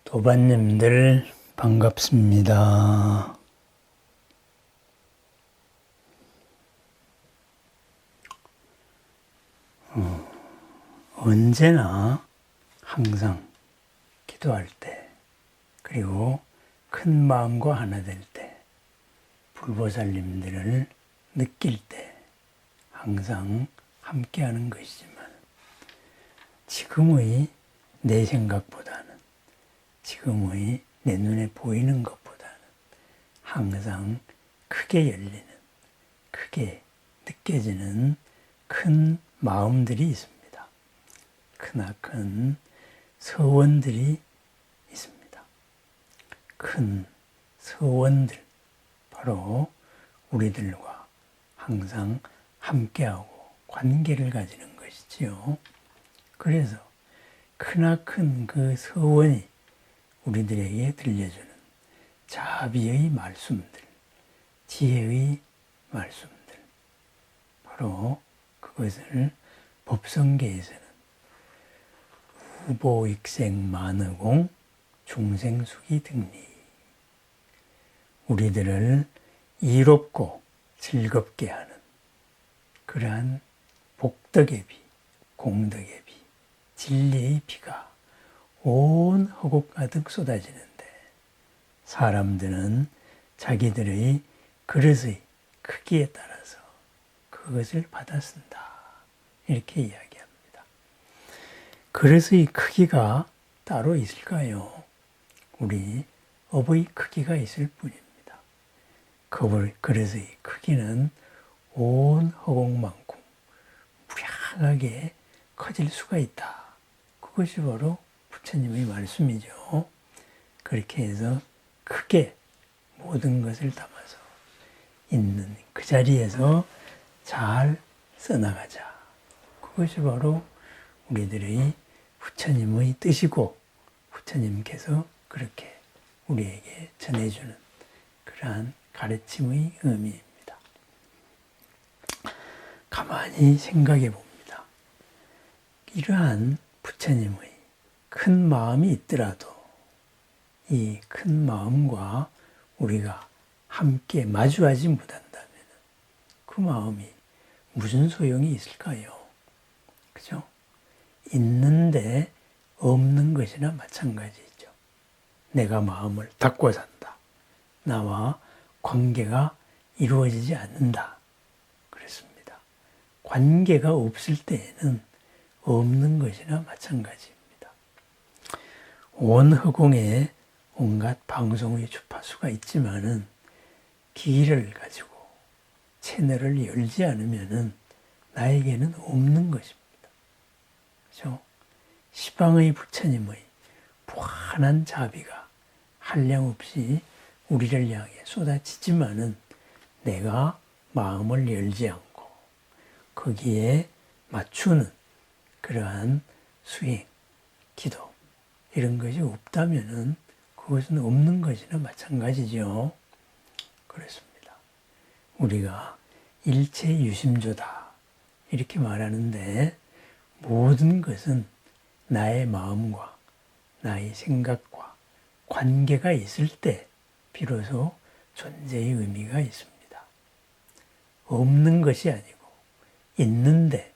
도반님들 반갑습니다. 언제나 항상 기도할 때 그리고 큰 마음과 하나 될 때 불보살님들을 느낄 때 항상 함께하는 것이지만 지금의 내 생각보다는 지금의 내 눈에 보이는 것보다는 항상 크게 열리는, 크게 느껴지는 큰 마음들이 있습니다. 크나큰 서원들이 있습니다. 큰 서원들, 바로 우리들과 항상 함께하고 관계를 가지는 것이지요. 그래서 크나큰 그 서원이 우리들에게 들려주는 자비의 말씀들, 지혜의 말씀들, 바로 그것을 법성계에서는 우보익생 만의공 중생수기 등리, 우리들을 이롭고 즐겁게 하는 그러한 복덕의 비, 공덕의 비, 진리의 비가 온 허국 가득 쏟아지는데 사람들은 자기들의 그릇의 크기에 따라서 그것을 받아 쓴다. 이렇게 이야기합니다. 그릇의 크기가 따로 있을까요? 우리 업의 크기가 있을 뿐입니다. 그릇의 크기는 온 허공만큼 무량하게 커질 수가 있다. 그것이 바로 부처님의 말씀이죠. 그렇게 해서 크게 모든 것을 담아서 있는 그 자리에서 잘 써나가자. 그것이 바로 우리들의 부처님의 뜻이고 부처님께서 그렇게 우리에게 전해주는 그러한 가르침의 의미입니다. 가만히 생각해 봅니다. 이러한 부처님의 큰 마음이 있더라도 이 큰 마음과 우리가 함께 마주하지 못한다면 그 마음이 무슨 소용이 있을까요? 그죠? 있는데 없는 것이나 마찬가지죠. 내가 마음을 닫고 산다. 나와 관계가 이루어지지 않는다. 그렇습니다. 관계가 없을 때에는 없는 것이나 마찬가지입니다. 온 허공에 온갖 방송의 주파수가 있지만은 길을 가지고 채널을 열지 않으면은 나에게는 없는 것입니다. 그렇죠? 시방의 부처님의 무한한 자비가 한량없이 우리를 향해 쏟아지지만은 내가 마음을 열지 않고 거기에 맞추는 그러한 수행, 기도 이런 것이 없다면은 그것은 없는 것이나 마찬가지죠. 그렇습니다. 우리가 일체 유심조다 이렇게 말하는데 모든 것은 나의 마음과 나의 생각과 관계가 있을 때 비로소 존재의 의미가 있습니다. 없는 것이 아니고 있는데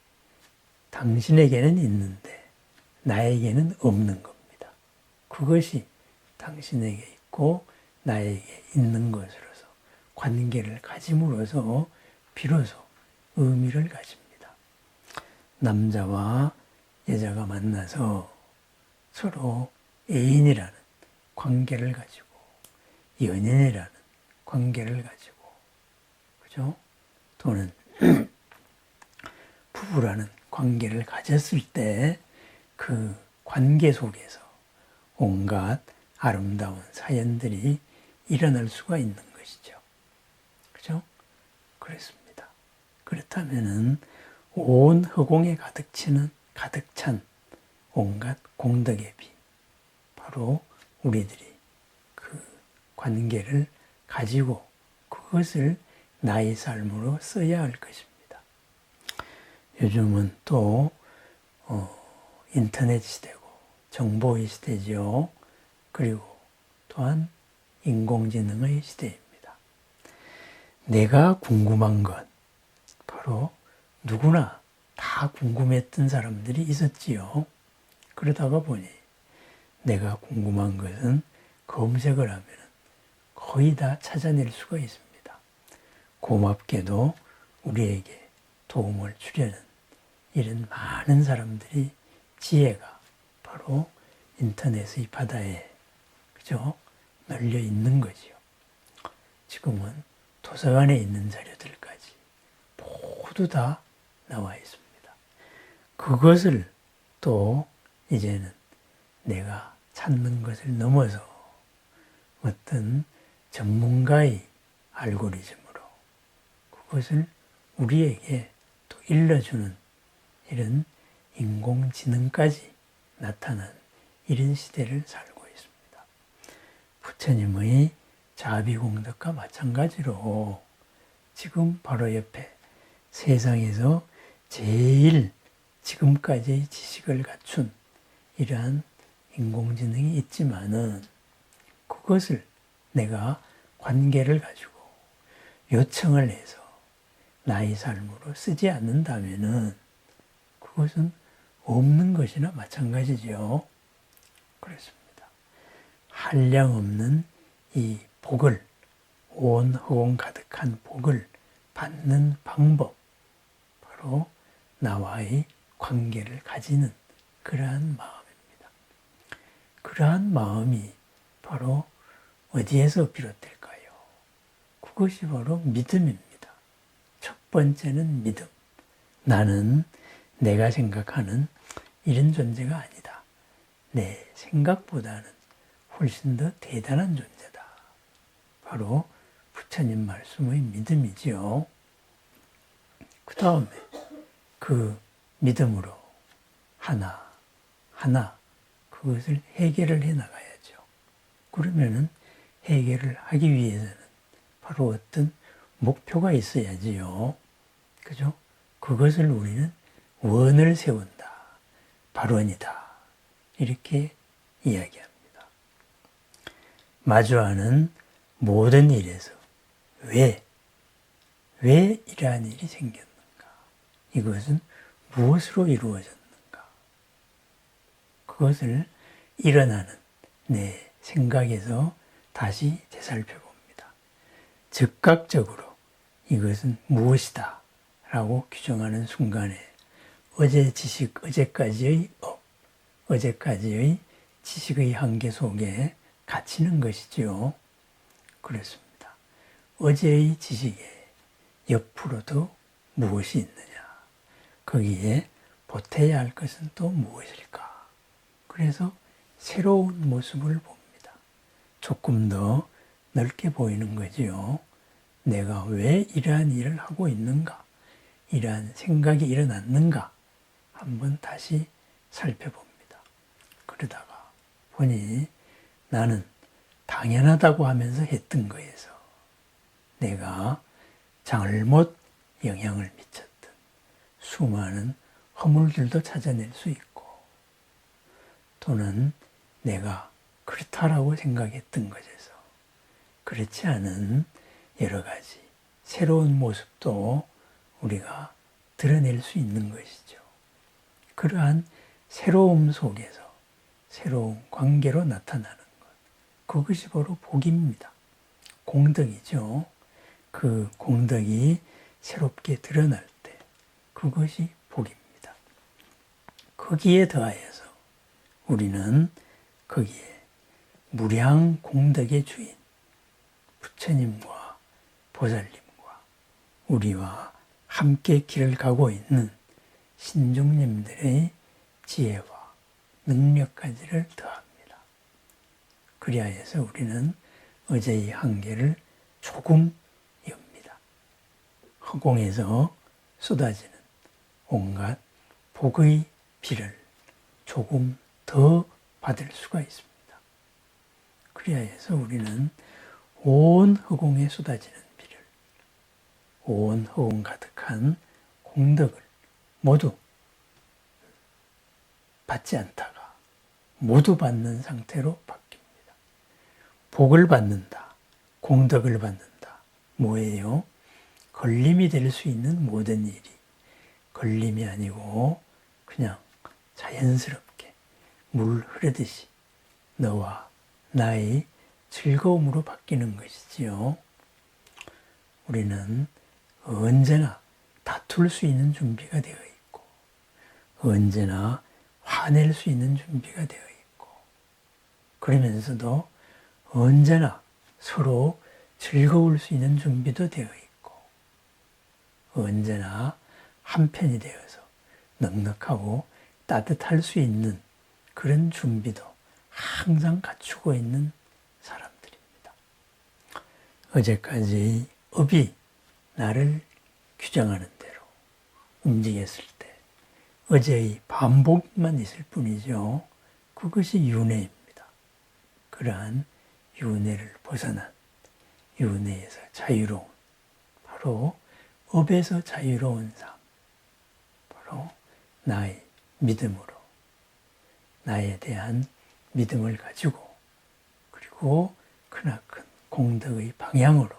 당신에게는 있는데 나에게는 없는 겁니다. 그것이 당신에게 있고 나에게 있는 것으로서 관계를 가짐으로써 비로소 의미를 가집니다. 남자와 여자가 만나서 서로 애인이라는 관계를 가지고 연인이라는 관계를 가지고 그죠? 또는 부부라는 관계를 가졌을 때 그 관계 속에서 온갖 아름다운 사연들이 일어날 수가 있는 것이죠. 그죠? 그렇습니다. 그렇다면은 온 허공에 가득 찬 온갖 공덕의 비, 바로 우리들이 그 관계를 가지고 그것을 나의 삶으로 써야 할 것입니다. 요즘은 또 인터넷 시대고 정보의 시대죠. 그리고 또한 인공지능의 시대입니다. 내가 궁금한 것, 바로 누구나 다 궁금했던 사람들이 있었지요. 그러다가 보니 내가 궁금한 것은 검색을 하면 거의 다 찾아낼 수가 있습니다. 고맙게도 우리에게 도움을 주려는 이런 많은 사람들이 지혜가 바로 인터넷의 바다에 그죠? 널려 있는 거지요. 지금은 도서관에 있는 자료들까지 모두 다 나와 있습니다. 그것을 또 이제는 내가 찾는 것을 넘어서 어떤 전문가의 알고리즘으로 그것을 우리에게 또 일러주는 이런 인공지능까지 나타난 이런 시대를 살고 있습니다. 부처님의 자비공덕과 마찬가지로 지금 바로 옆에 세상에서 제일 지금까지의 지식을 갖춘 이러한 인공지능이 있지만은 그것을 내가 관계를 가지고 요청을 해서 나의 삶으로 쓰지 않는다면은 그것은 없는 것이나 마찬가지죠. 그렇습니다. 한량없는 이 복을, 온 허공 가득한 복을 받는 방법, 바로 나와의 관계를 가지는 그러한 마음입니다. 그러한 마음이 바로 어디에서 비롯될까요? 그것이 바로 믿음입니다. 첫 번째는 믿음. 나는 내가 생각하는 이런 존재가 아니다. 내 생각보다는 훨씬 더 대단한 존재다. 바로 부처님 말씀의 믿음이지요. 그 다음에 그 믿음으로 하나 그것을 해결을 해 나가야죠. 그러면은 해결을 하기 위해서는 바로 어떤 목표가 있어야지요. 그죠? 그것을 우리는 원을 세운다. 발원이다. 이렇게 이야기합니다. 마주하는 모든 일에서 왜 이러한 일이 생겼는가? 이것은 무엇으로 이루어졌는가? 그것을 일어나는 내 생각에서 다시 되살펴봅니다. 즉각적으로 이것은 무엇이다 라고 규정하는 순간에 어제 지식, 어제까지의 어제까지의 지식의 한계 속에 갇히는 것이지요. 그렇습니다. 어제의 지식에 옆으로도 무엇이 있느냐? 거기에 보태야 할 것은 또 무엇일까? 그래서 새로운 모습을 봅니다. 조금 더 넓게 보이는 거지요. 내가 왜 이러한 일을 하고 있는가? 이러한 생각이 일어났는가? 한번 다시 살펴봅니다. 그러다가 보니 나는 당연하다고 하면서 했던 거에서 내가 잘못 영향을 미쳤던 수많은 허물들도 찾아낼 수 있고 또는 내가 그렇다라고 생각했던 것에서 그렇지 않은 여러 가지 새로운 모습도 우리가 드러낼 수 있는 것이죠. 그러한 새로움 속에서 새로운 관계로 나타나는 것. 그것이 바로 복입니다. 공덕이죠. 그 공덕이 새롭게 드러날 때 그것이 복입니다. 거기에 더하여서 우리는 거기에 무량 공덕의 주인 부처님과 보살님과 우리와 함께 길을 가고 있는 신중님들의 지혜와 능력까지를 더합니다. 그리하여서 우리는 어제의 한계를 조금 엽니다. 허공에서 쏟아지는 온갖 복의 비를 조금 더 받을 수가 있습니다. 그리하여서 우리는 온 허공에 쏟아지는 비를, 온 허공 가득한 공덕을 모두 받지 않다가 모두 받는 상태로 바뀝니다. 복을 받는다. 공덕을 받는다. 뭐예요? 걸림이 될 수 있는 모든 일이 걸림이 아니고 그냥 자연스럽게 물 흐르듯이 너와 나의 즐거움으로 바뀌는 것이지요. 우리는 언제나 다툴 수 있는 준비가 되어 있고 언제나 화낼 수 있는 준비가 되어 있고 그러면서도 언제나 서로 즐거울 수 있는 준비도 되어 있고 언제나 한편이 되어서 넉넉하고 따뜻할 수 있는 그런 준비도 항상 갖추고 있는 사람들입니다. 어제까지 업이 나를 규정하는 대로 움직였을 때 어제의 반복만 있을 뿐이죠. 그것이 윤회입니다. 그러한 윤회를 벗어난 윤회에서 자유로운 바로 업에서 자유로운 삶 바로 나의 믿음으로 나에 대한 믿음을 가지고 그리고 크나큰 공덕의 방향으로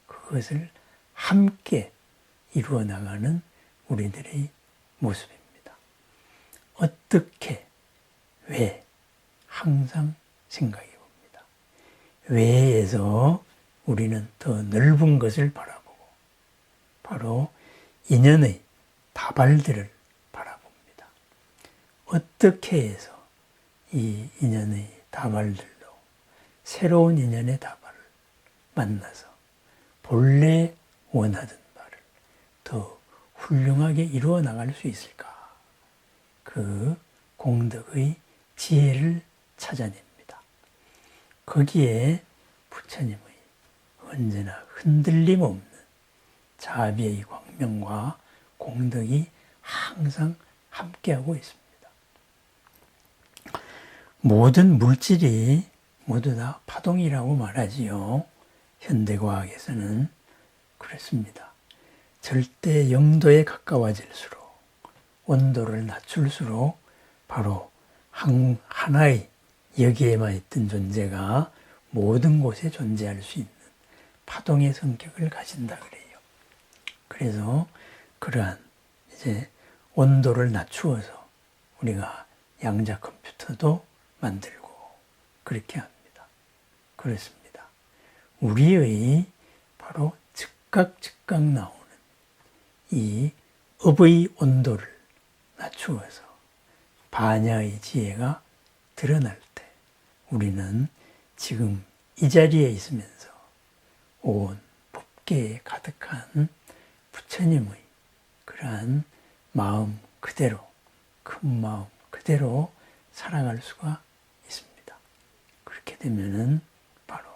그것을 함께 이루어 나가는 우리들의 모습입니다. 어떻게, 왜 항상 생각해 봅니다. 왜에서 우리는 더 넓은 것을 바라보고 바로 인연의 다발들을 바라봅니다. 어떻게 해서 이 인연의 다발들도 새로운 인연의 다발을 만나서 본래 원하던 바를 더 훌륭하게 이루어 나갈 수 있을까? 그 공덕의 지혜를 찾아냅니다. 거기에 부처님의 언제나 흔들림 없는 자비의 광명과 공덕이 항상 함께하고 있습니다. 모든 물질이 모두 다 파동이라고 말하지요. 현대과학에서는 그렇습니다. 절대 영도에 가까워질수록 온도를 낮출수록 바로 하나의 여기에만 있던 존재가 모든 곳에 존재할 수 있는 파동의 성격을 가진다 그래요. 그래서 그러한 이제 온도를 낮추어서 우리가 양자 컴퓨터도 만들고 그렇게 합니다. 그렇습니다. 우리의 바로 즉각 나오는 이 업의 온도를 낮추어서 반야의 지혜가 드러날 때 우리는 지금 이 자리에 있으면서 온 법계에 가득한 부처님의 그러한 마음 그대로 큰 마음 그대로 살아갈 수가 있습니다. 그렇게 되면은 바로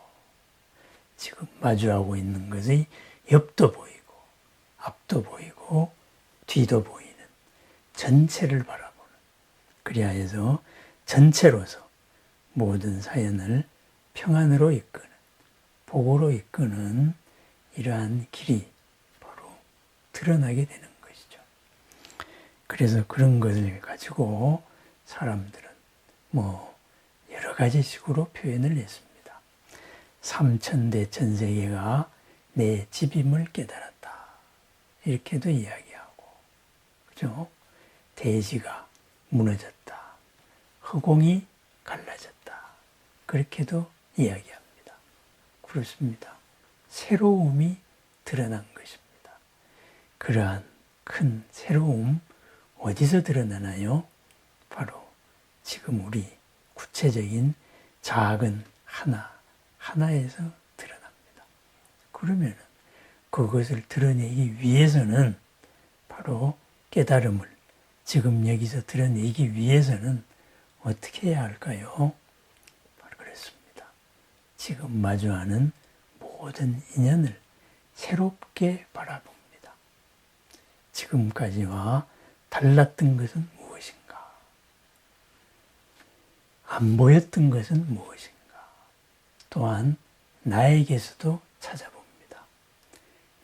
지금 마주하고 있는 것의 옆도 보이고 앞도 보이고 뒤도 보이는 전체를 바라보는 그리하 해서 전체로서 모든 사연을 평안으로 이끄는 복으로 이끄는 이러한 길이 바로 드러나게 되는 것이죠. 그래서 그런 것을 가지고 사람들은 여러 가지 식으로 표현을 했습니다. 삼천대천세계가 내 집임을 깨달았다. 이렇게도 이야기하고, 그죠? 대지가 무너졌다. 허공이 갈라졌다. 그렇게도 이야기합니다. 그렇습니다. 새로움이 드러난 것입니다. 그러한 큰 새로움 어디서 드러나나요? 바로 지금 우리 구체적인 작은 하나에서 드러납니다. 그러면 그것을 드러내기 위해서는 바로 깨달음을 지금 여기서 드러내기 위해서는 어떻게 해야 할까요? 바로 그렇습니다. 지금 마주하는 모든 인연을 새롭게 바라봅니다. 지금까지와 달랐던 것은 무엇인가? 안 보였던 것은 무엇인가? 또한 나에게서도 찾아봅니다.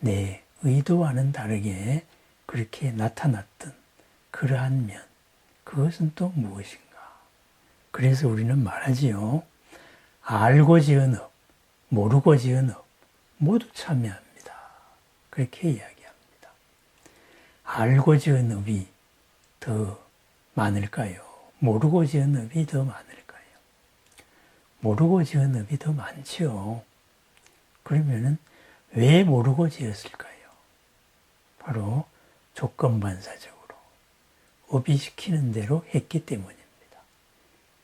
내 의도와는 다르게 그렇게 나타났던 그러한 면, 그것은 또 무엇인가? 그래서 우리는 말하지요. 알고 지은 업, 모르고 지은 업 모두 참여합니다. 그렇게 이야기합니다. 알고 지은 업이 더 많을까요? 모르고 지은 업이 더 많을까요? 모르고 지은 업이 더 많지요. 그러면은 왜 모르고 지었을까요? 바로 조건반사적으로 업이 시키는 대로 했기 때문입니다.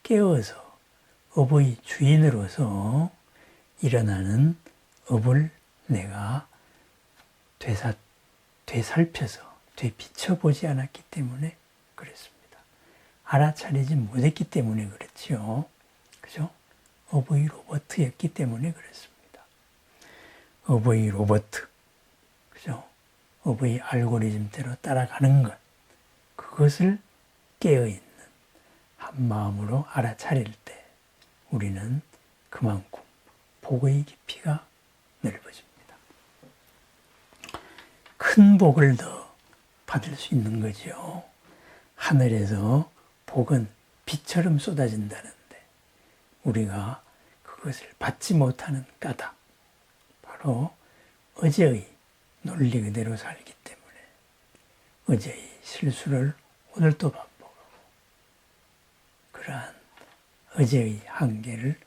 깨어서 업의 주인으로서 일어나는 업을 내가 되살펴서 되비춰보지 않았기 때문에 그렇습니다. 알아차리지 못했기 때문에 그렇지요. 그죠? 업의 로버트였기 때문에 그렇습니다. 업의 로버트, 그죠? 업의 알고리즘대로 따라가는 것, 그것을 깨어있는 한 마음으로 알아차릴 때 우리는 그만큼 복의 깊이가 넓어집니다. 큰 복을 더 받을 수 있는 거죠. 하늘에서 복은 비처럼 쏟아진다는데 우리가 그것을 받지 못하는 까닭, 바로 어제의 논리 그대로 살기 때문에 어제의 실수를 오늘 또 반복하고 그러한 어제의 한계를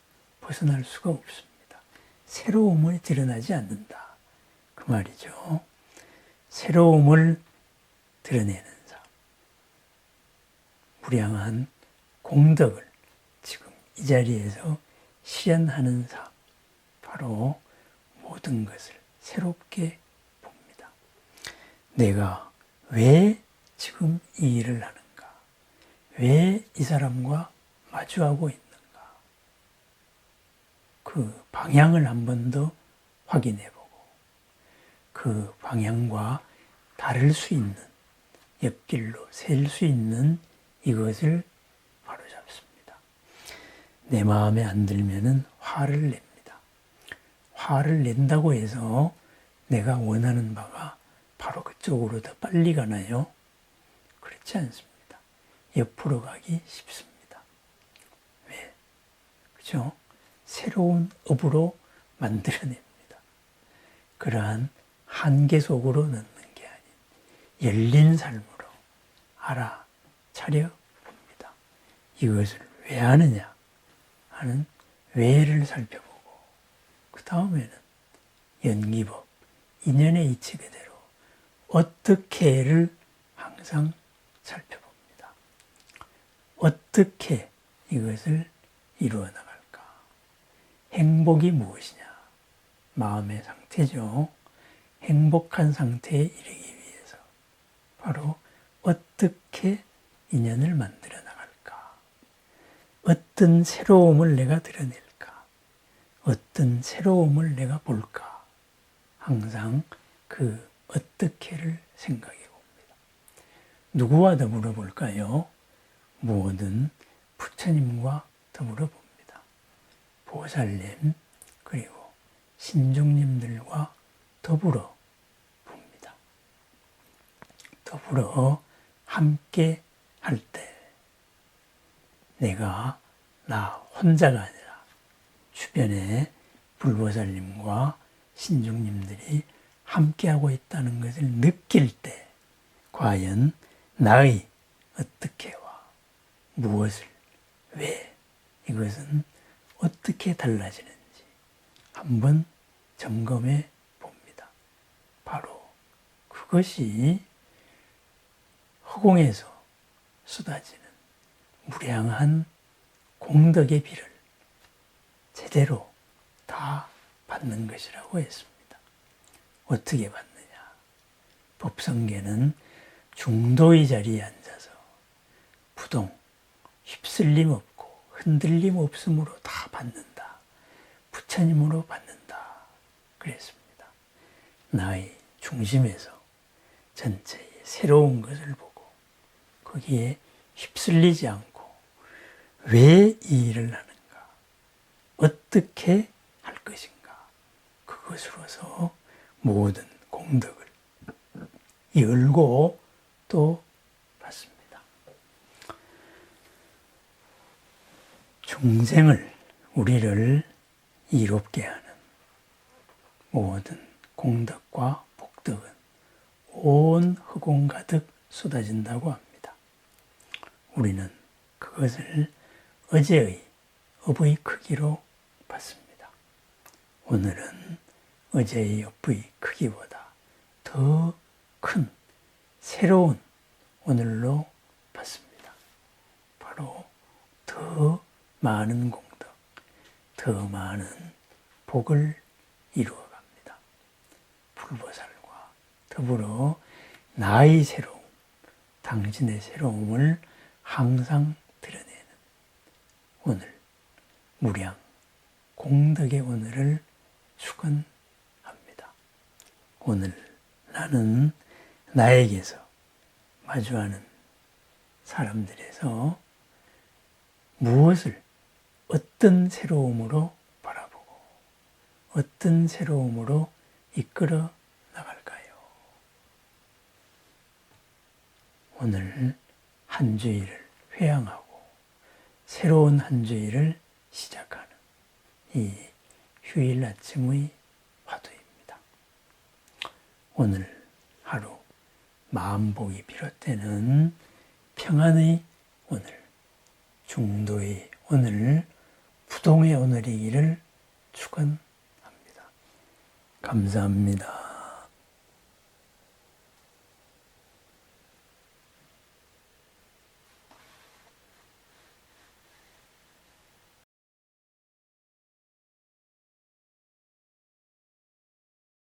벗어날 수가 없습니다. 새로움을 드러나지 않는다. 그 말이죠. 새로움을 드러내는 삶, 무량한 공덕을 지금 이 자리에서 실현하는 삶, 바로 모든 것을 새롭게 봅니다. 내가 왜 지금 이 일을 하는가? 왜 이 사람과 마주하고 있는가? 그 방향을 한 번 더 확인해보고 그 방향과 다를 수 있는 옆길로 셀 수 있는 이것을 바로잡습니다. 내 마음에 안 들면은 화를 냅니다. 화를 낸다고 해서 내가 원하는 바가 바로 그쪽으로 더 빨리 가나요? 그렇지 않습니다. 옆으로 가기 쉽습니다. 왜? 그죠? 새로운 업으로 만들어냅니다. 그러한 한계 속으로 넣는 게 아닌 열린 삶으로 알아차려 봅니다. 이것을 왜 하느냐 하는 왜를 살펴보고 그 다음에는 연기법, 인연의 이치 그대로 어떻게를 항상 살펴봅니다. 어떻게 이것을 이루어 나갈까? 행복이 무엇이냐? 마음의 상태죠. 행복한 상태에 이르기 위해서 바로 어떻게 인연을 만들어 나갈까? 어떤 새로움을 내가 드러낼까? 어떤 새로움을 내가 볼까? 항상 그 어떻게를 생각해 봅니다. 누구와 더불어 볼까요? 모든 부처님과 더불어 봅니다. 보살님 그리고 신중님들과 더불어 봅니다. 더불어 함께 할 때 내가 나 혼자가 아니라 주변에 불보살님과 신중님들이 함께하고 있다는 것을 느낄 때 과연 나의 어떻게와 무엇을 왜 이것은 어떻게 달라지는지 한번 점검해 봅니다. 바로 그것이 허공에서 쏟아지는 무량한 공덕의 비를 제대로 다 받는 것이라고 했습니다. 어떻게 받느냐? 법성계는 중도의 자리에 앉아서 부동, 휩쓸림 없고 흔들림 없음으로 다 받는다. 부처님으로 받는다. 그랬습니다. 나의 중심에서 전체의 새로운 것을 보고 거기에 휩쓸리지 않고 왜 이 일을 하는가? 어떻게 할 것인가? 그것으로서 모든 공덕을 열고 또 받습니다. 중생을 우리를 이롭게 하는 모든 공덕과 복덕은 온 허공 가득 쏟아진다고 합니다. 우리는 그것을 어제의 업의 크기로 봤습니다. 오늘은 어제의 업의 크기보다 더 큰 새로운 오늘로 봤습니다. 바로 더 많은 공덕, 더 많은 복을 이루어갑니다. 불보살과 더불어 나의 새로움, 당신의 새로움을 항상 드러내는 오늘, 무량, 공덕의 오늘을 축원합니다. 오늘 나는 나에게서 마주하는 사람들에서 무엇을 어떤 새로움으로 바라보고 어떤 새로움으로 이끌어 나갈까요? 오늘 한 주일을 회양하고 새로운 한 주일을 시작하는 이 휴일 아침의 화두입니다. 오늘 하루 마음복이 비롯되는 평안의 오늘, 중도의 오늘, 부동의 오늘이기를 축원합니다. 감사합니다.